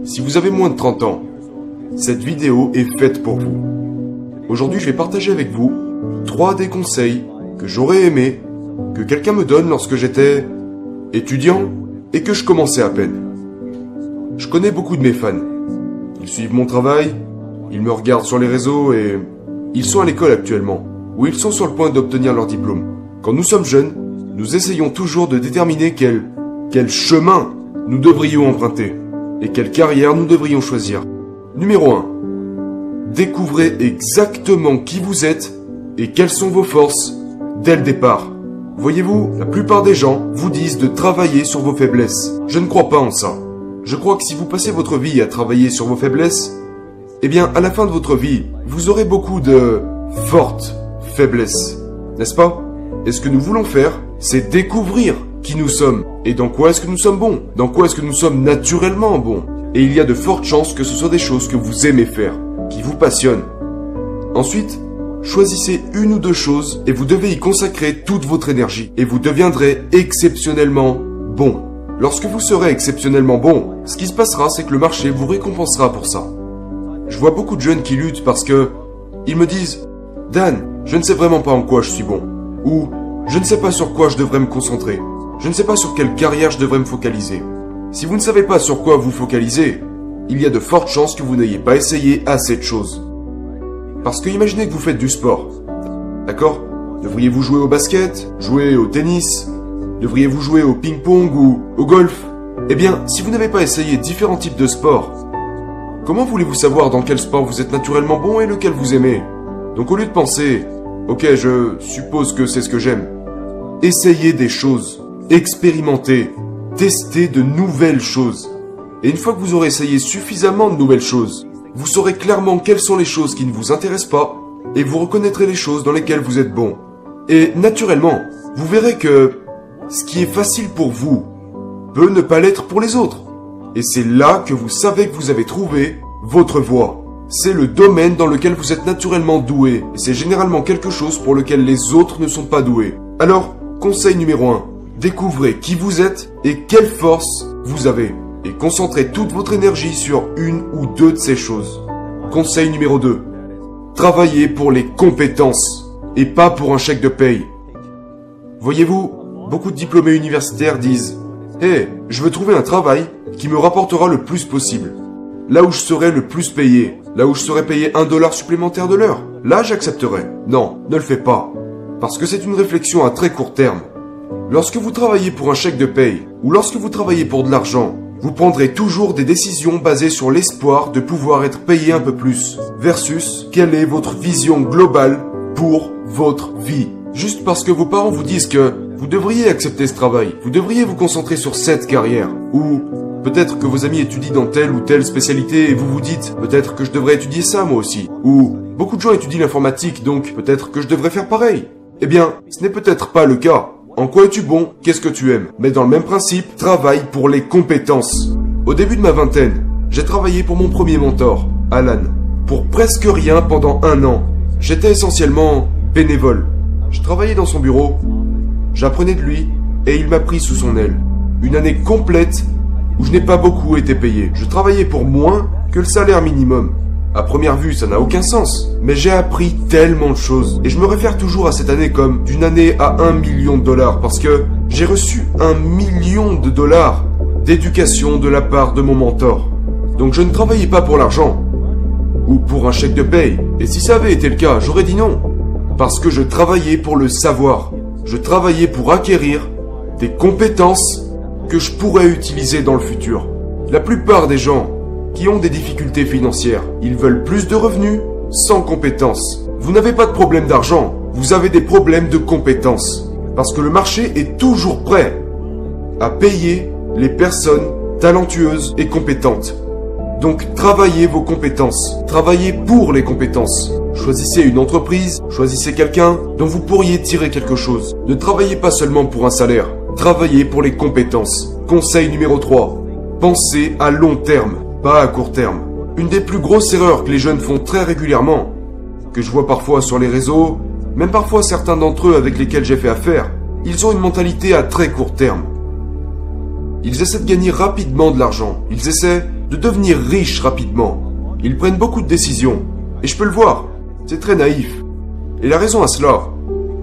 Si vous avez moins de 30 ans, cette vidéo est faite pour vous. Aujourd'hui, je vais partager avec vous 3 des conseils que j'aurais aimé que quelqu'un me donne lorsque j'étais étudiant et que je commençais à peine. Je connais beaucoup de mes fans. Ils suivent mon travail, ils me regardent sur les réseaux et ils sont à l'école actuellement, ou ils sont sur le point d'obtenir leur diplôme. Quand nous sommes jeunes, nous essayons toujours de déterminer quel chemin nous devrions emprunter et quelle carrière nous devrions choisir. Numéro 1. Découvrez exactement qui vous êtes et quelles sont vos forces dès le départ. Voyez-vous, la plupart des gens vous disent de travailler sur vos faiblesses. Je ne crois pas en ça. Je crois que si vous passez votre vie à travailler sur vos faiblesses, eh bien, à la fin de votre vie, vous aurez beaucoup de fortes faiblesses. N'est-ce pas? Et ce que nous voulons faire, c'est découvrir qui nous sommes et dans quoi est-ce que nous sommes bons, dans quoi est-ce que nous sommes naturellement bons. Et il y a de fortes chances que ce soit des choses que vous aimez faire, qui vous passionnent. Ensuite, choisissez une ou 2 choses et vous devez y consacrer toute votre énergie. Et vous deviendrez exceptionnellement bon. Lorsque vous serez exceptionnellement bon, ce qui se passera, c'est que le marché vous récompensera pour ça. Je vois beaucoup de jeunes qui luttent parce que ils me disent « Dan, je ne sais vraiment pas en quoi je suis bon. » Ou « Je ne sais pas sur quoi je devrais me concentrer. Je ne sais pas sur quelle carrière je devrais me focaliser. » Si vous ne savez pas sur quoi vous focaliser, il y a de fortes chances que vous n'ayez pas essayé assez de choses. Parce que imaginez que vous faites du sport. D'accord? Devriez-vous jouer au basket, jouer au tennis? Devriez-vous jouer au ping-pong ou au golf? Eh bien, si vous n'avez pas essayé différents types de sports, comment voulez-vous savoir dans quel sport vous êtes naturellement bon et lequel vous aimez? Donc au lieu de penser « Ok, je suppose que c'est ce que j'aime », essayez des choses, expérimentez, testez de nouvelles choses. Et une fois que vous aurez essayé suffisamment de nouvelles choses, vous saurez clairement quelles sont les choses qui ne vous intéressent pas et vous reconnaîtrez les choses dans lesquelles vous êtes bon. Et naturellement, vous verrez que ce qui est facile pour vous peut ne pas l'être pour les autres. Et c'est là que vous savez que vous avez trouvé votre voie. C'est le domaine dans lequel vous êtes naturellement doué. Et c'est généralement quelque chose pour lequel les autres ne sont pas doués. Alors, conseil numéro 1. Découvrez qui vous êtes et quelles forces vous avez. Et concentrez toute votre énergie sur une ou 2 de ces choses. Conseil numéro 2. Travaillez pour les compétences et pas pour un chèque de paye. Voyez-vous, beaucoup de diplômés universitaires disent « Hey, je veux trouver un travail qui me rapportera le plus possible. Là où je serai le plus payé, là où je serai payé $1 supplémentaire de l'heure, là j'accepterai. » Non, ne le fais pas. Parce que c'est une réflexion à très court terme. Lorsque vous travaillez pour un chèque de paye, ou lorsque vous travaillez pour de l'argent, vous prendrez toujours des décisions basées sur l'espoir de pouvoir être payé un peu plus, versus quelle est votre vision globale pour votre vie. Juste parce que vos parents vous disent que vous devriez accepter ce travail, vous devriez vous concentrer sur cette carrière, ou peut-être que vos amis étudient dans telle ou telle spécialité et vous vous dites peut-être que je devrais étudier ça moi aussi, ou beaucoup de gens étudient l'informatique donc peut-être que je devrais faire pareil. Eh bien, ce n'est peut-être pas le cas. En quoi es-tu bon? Qu'est-ce que tu aimes? Mais dans le même principe, travaille pour les compétences. Au début de ma vingtaine, j'ai travaillé pour mon premier mentor, Alan, pour presque rien pendant 1 an. J'étais essentiellement bénévole. Je travaillais dans son bureau, j'apprenais de lui et il m'a pris sous son aile. Une année complète où je n'ai pas beaucoup été payé. Je travaillais pour moins que le salaire minimum. À première vue, ça n'a aucun sens. Mais j'ai appris tellement de choses. Et je me réfère toujours à cette année comme d'une année à $1 million. Parce que j'ai reçu $1 million d'éducation de la part de mon mentor. Donc je ne travaillais pas pour l'argent. Ou pour un chèque de paye. Et si ça avait été le cas, j'aurais dit non. Parce que je travaillais pour le savoir. Je travaillais pour acquérir des compétences que je pourrais utiliser dans le futur. La plupart des gens qui ont des difficultés financières, ils veulent plus de revenus sans compétences. Vous n'avez pas de problème d'argent, vous avez des problèmes de compétences. Parce que le marché est toujours prêt à payer les personnes talentueuses et compétentes. Donc travaillez vos compétences, travaillez pour les compétences. Choisissez une entreprise, choisissez quelqu'un dont vous pourriez tirer quelque chose. Ne travaillez pas seulement pour un salaire, travaillez pour les compétences. Conseil numéro 3, pensez à long terme, pas à court terme. Une des plus grosses erreurs que les jeunes font très régulièrement, que je vois parfois sur les réseaux, même parfois certains d'entre eux avec lesquels j'ai fait affaire, ils ont une mentalité à très court terme. Ils essaient de gagner rapidement de l'argent, ils essaient de devenir riche rapidement. Ils prennent beaucoup de décisions, et je peux le voir, c'est très naïf. Et la raison à cela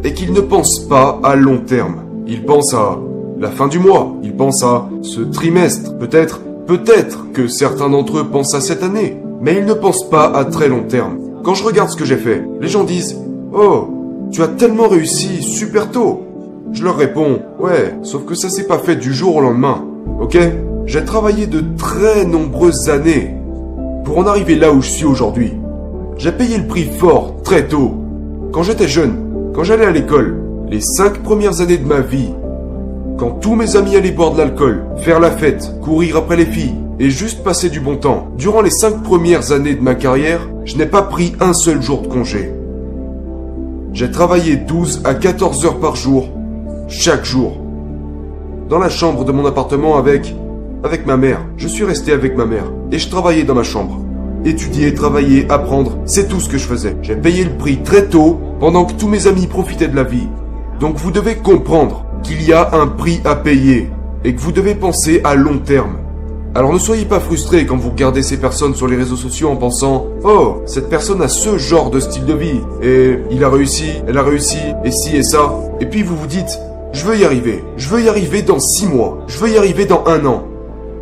est qu'ils ne pensent pas à long terme. Ils pensent à la fin du mois, ils pensent à ce trimestre, peut-être que certains d'entre eux pensent à cette année, mais ils ne pensent pas à très long terme. Quand je regarde ce que j'ai fait, les gens disent « Oh, tu as tellement réussi super tôt !» Je leur réponds « Ouais, sauf que ça s'est pas fait du jour au lendemain, ok ?» J'ai travaillé de très nombreuses années pour en arriver là où je suis aujourd'hui. J'ai payé le prix fort très tôt. Quand j'étais jeune, quand j'allais à l'école, les 5 premières années de ma vie, quand tous mes amis allaient boire de l'alcool, faire la fête, courir après les filles et juste passer du bon temps, durant les 5 premières années de ma carrière, je n'ai pas pris un seul jour de congé. J'ai travaillé 12 à 14 heures par jour, chaque jour. Dans la chambre de mon appartement avec ma mère. Je suis resté avec ma mère et je travaillais dans ma chambre. Étudier, travailler, apprendre, c'est tout ce que je faisais. J'ai payé le prix très tôt pendant que tous mes amis profitaient de la vie. Donc vous devez comprendre qu'il y a un prix à payer et que vous devez penser à long terme. Alors ne soyez pas frustrés quand vous regardez ces personnes sur les réseaux sociaux en pensant « Oh, cette personne a ce genre de style de vie et il a réussi, elle a réussi, et ci et ça. » Et puis vous vous dites « Je veux y arriver dans 6 mois, je veux y arriver dans 1 an. »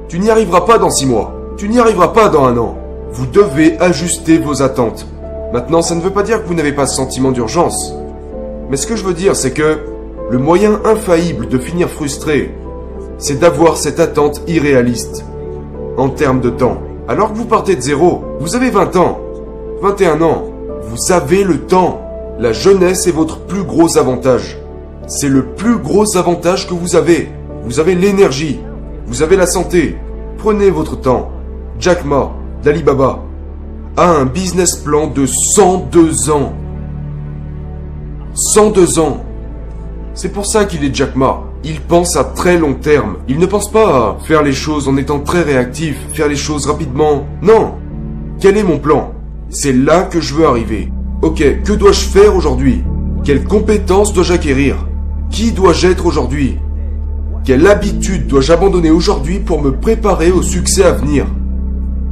Tu n'y arriveras pas dans 6 mois, tu n'y arriveras pas dans 1 an. Vous devez ajuster vos attentes. Maintenant, ça ne veut pas dire que vous n'avez pas ce sentiment d'urgence. Mais ce que je veux dire, c'est que le moyen infaillible de finir frustré, c'est d'avoir cette attente irréaliste en termes de temps. Alors que vous partez de zéro, vous avez 20 ans, 21 ans, vous avez le temps. La jeunesse est votre plus gros avantage. C'est le plus gros avantage que vous avez. Vous avez l'énergie, vous avez la santé. Prenez votre temps. Jack Ma, d'Alibaba, a un business plan de 102 ans. 102 ans. C'est pour ça qu'il est Jack Ma. Il pense à très long terme. Il ne pense pas à faire les choses en étant très réactif, faire les choses rapidement. Non. Quel est mon plan? C'est là que je veux arriver. Ok, que dois-je faire aujourd'hui? Quelles compétences dois-je acquérir? Qui dois-je être aujourd'hui? Quelle habitude dois-je abandonner aujourd'hui pour me préparer au succès à venir?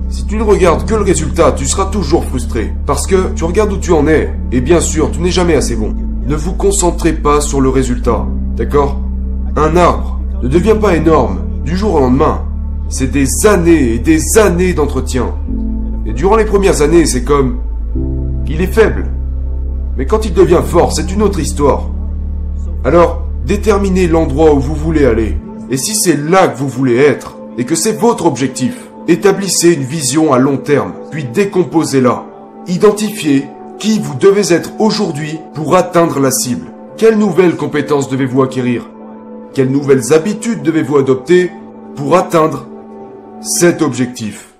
Si tu ne regardes que le résultat, tu seras toujours frustré. Parce que tu regardes où tu en es. Et bien sûr, tu n'es jamais assez bon. Ne vous concentrez pas sur le résultat. D'accord? Un arbre ne devient pas énorme du jour au lendemain. C'est des années et des années d'entretien. Et durant les premières années, c'est comme... il est faible. Mais quand il devient fort, c'est une autre histoire. Alors, déterminez l'endroit où vous voulez aller. Et si c'est là que vous voulez être, et que c'est votre objectif, établissez une vision à long terme, puis décomposez-la. Identifiez qui vous devez être aujourd'hui pour atteindre la cible. Quelles nouvelles compétences devez-vous acquérir? Quelles nouvelles habitudes devez-vous adopter pour atteindre cet objectif?